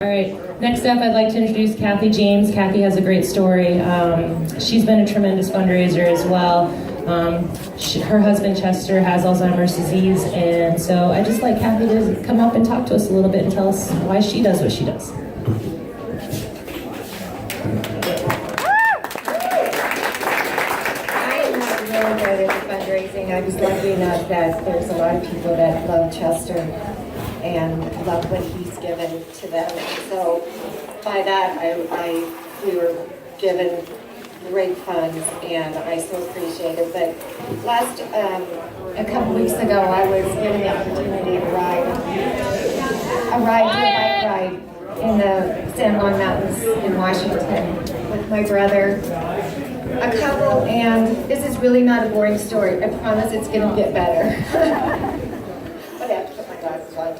All right, next up I'd like to introduce Kathy James. Kathy has a great story. She's been a tremendous fundraiser as well. Her husband Chester has Alzheimer's disease, and so I'd just like Kathy to come up and talk to us a little bit and tell us why she does what she does. I am not really good at fundraising. I was lucky enough that there's a lot of people that love Chester and love what he's given to them. So by that, we were given great funds, and I so appreciate it. But a couple weeks ago, I was given the opportunity to ride a bike ride in the San Juan Mountains in Washington with my brother, a couple, and this is really not a boring story. I promise it's going to get better. But I have to put my glasses on.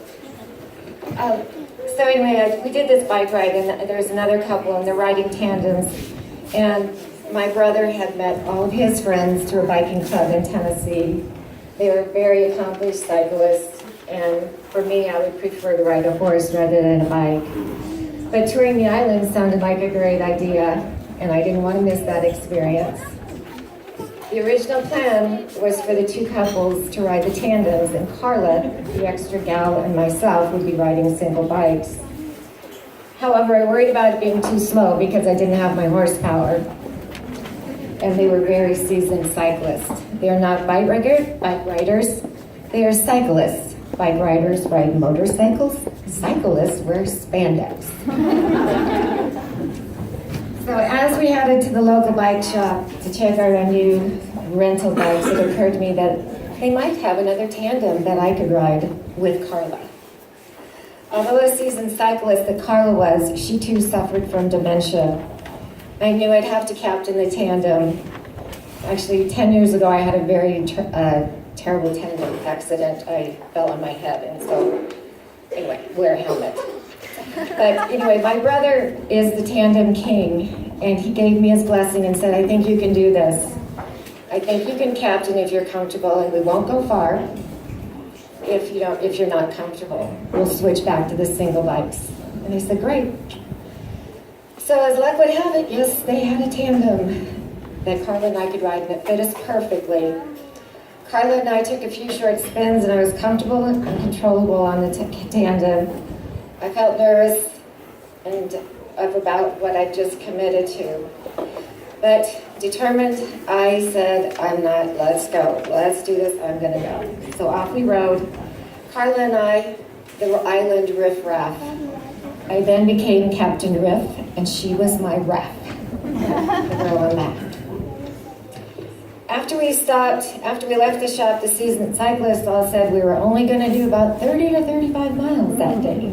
So anyway, we did this bike ride, and there's another couple, and they're riding tandems. And my brother had met all of his friends through a biking club in Tennessee. They were very accomplished cyclists, and for me, I would prefer to ride a horse rather than a bike. But touring the island sounded like a great idea, and I didn't want to miss that experience. The original plan was for the two couples to ride the tandems, and Carla, the extra gal, and myself would be riding single bikes. However, I worried about it being too slow because I didn't have my horsepower, and they were very seasoned cyclists. They are not bike riders, they are cyclists. Bike riders ride motorcycles, cyclists wear spandex. So as we headed to the local bike shop to check out our new rental bikes, it occurred to me that they might have another tandem that I could ride with Carla. Although a seasoned cyclist that Carla was, she too suffered from dementia. I knew I'd have to captain the tandem. Actually, 10 years ago, I had a very terrible tandem accident. I fell on my head, and so, anyway, wear a helmet. But anyway, my brother is the tandem king, and he gave me his blessing and said, I think you can do this. I think you can captain if you're comfortable, and we won't go far if you're not comfortable. We'll switch back to the single bikes. And I said, great. So as luck would have it, yes, they had a tandem that Carla and I could ride, and it fit us perfectly. Carla and I took a few short spins, and I was comfortable and controllable on the tandem. I felt nervous and about what I just committed to. But determined, I said, let's go. Let's do this, I'm gonna go. So off we rode. Carla and I, the island riff-raff. I then became Captain Riff, and she was my raff. The girl on that. After we left the shop, the seasoned cyclists all said we were only going to do about 30 to 35 miles that day,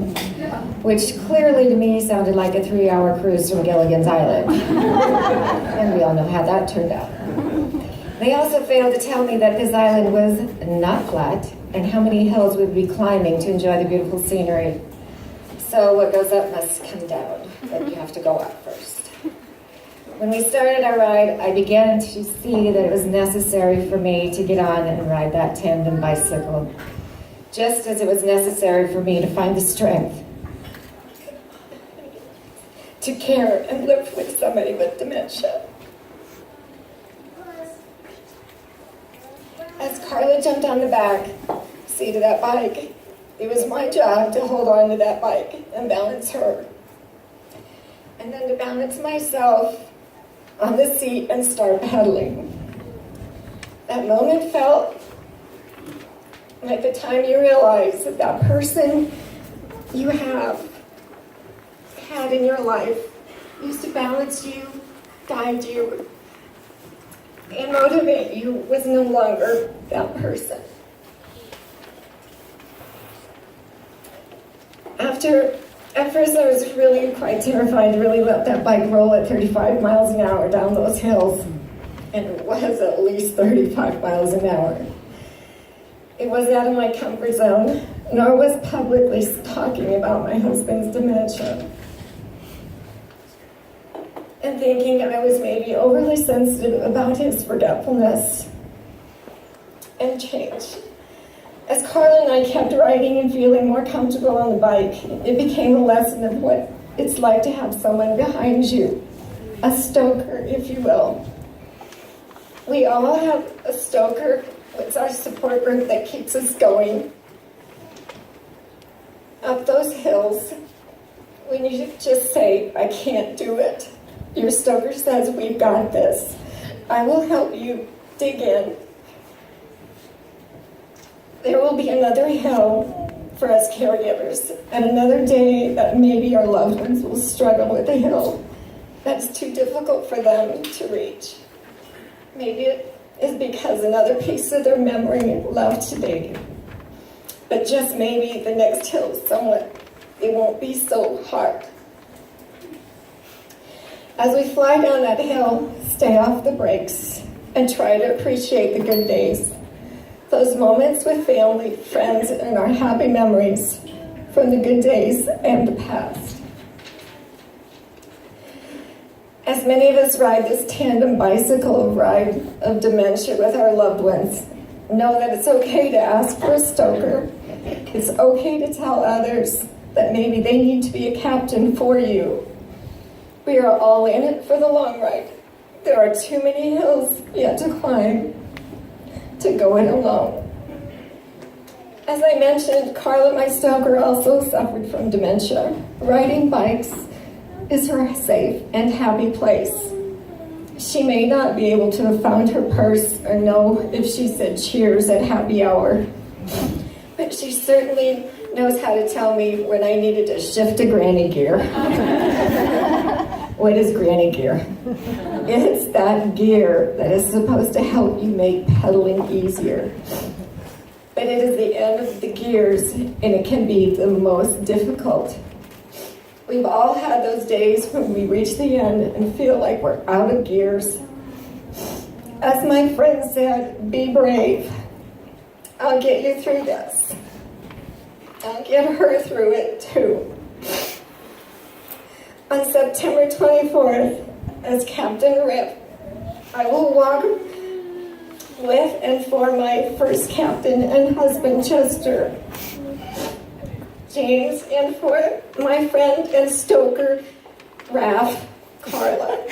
which clearly to me sounded like a 3-hour cruise from Gilligan's Island. And we all know how that turned out. They also failed to tell me that this island was not flat and how many hills we'd be climbing to enjoy the beautiful scenery. So what goes up must come down, but you have to go up first. When we started our ride, I began to see that it was necessary for me to get on and ride that tandem bicycle, just as it was necessary for me to find the strength to care and live with somebody with dementia. As Carla jumped on the back seat of that bike, it was my job to hold on to that bike and balance her, and then to balance myself on the seat and start pedaling. That moment felt like the time you realize that that person you have had in your life used to balance you, guide you, and motivate you was no longer that person. At first I was really quite terrified to really let that bike roll at 35 miles an hour down those hills. And it was at least 35 miles an hour. It was out of my comfort zone, nor was publicly talking about my husband's dementia. And thinking I was maybe overly sensitive about his forgetfulness and change. As Carla and I kept riding and feeling more comfortable on the bike, it became a lesson of what it's like to have someone behind you, a stoker, if you will. We all have a stoker. It's our support group that keeps us going. Up those hills, when you just say, I can't do it, your stoker says, we've got this. I will help you dig in. There will be another hill for us caregivers, and another day that maybe our loved ones will struggle with a hill that's too difficult for them to reach. Maybe it is because another piece of their memory loved to dig. But just maybe the next hill somewhat, it won't be so hard. As we fly down that hill, stay off the brakes and try to appreciate the good days. Those moments with family, friends, and our happy memories from the good days and the past. As many of us ride this tandem bicycle ride of dementia with our loved ones, know that it's okay to ask for a stoker. It's okay to tell others that maybe they need to be a captain for you. We are all in it for the long ride. There are too many hills yet to climb to go it alone. As I mentioned, Carla, my stoker, also suffered from dementia. Riding bikes is her safe and happy place. She may not be able to have found her purse or know if she said cheers at happy hour, but she certainly knows how to tell me when I needed to shift to granny gear. What is granny gear? It's that gear that is supposed to help you make pedaling easier. But it is the end of the gears, and it can be the most difficult. We've all had those days when we reach the end and feel like we're out of gears. As my friend said, be brave. I'll get you through this. I'll get her through it too. On September 24th, as Captain Rip, I will walk with and for my first captain and husband, Chester, James, and for my friend and stoker, Raph, Carla.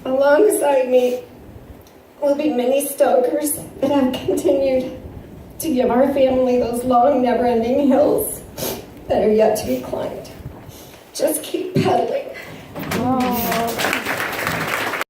Alongside me will be many stokers that have continued to give our family those long, never-ending hills that are yet to be climbed. Just keep pedaling. Oh.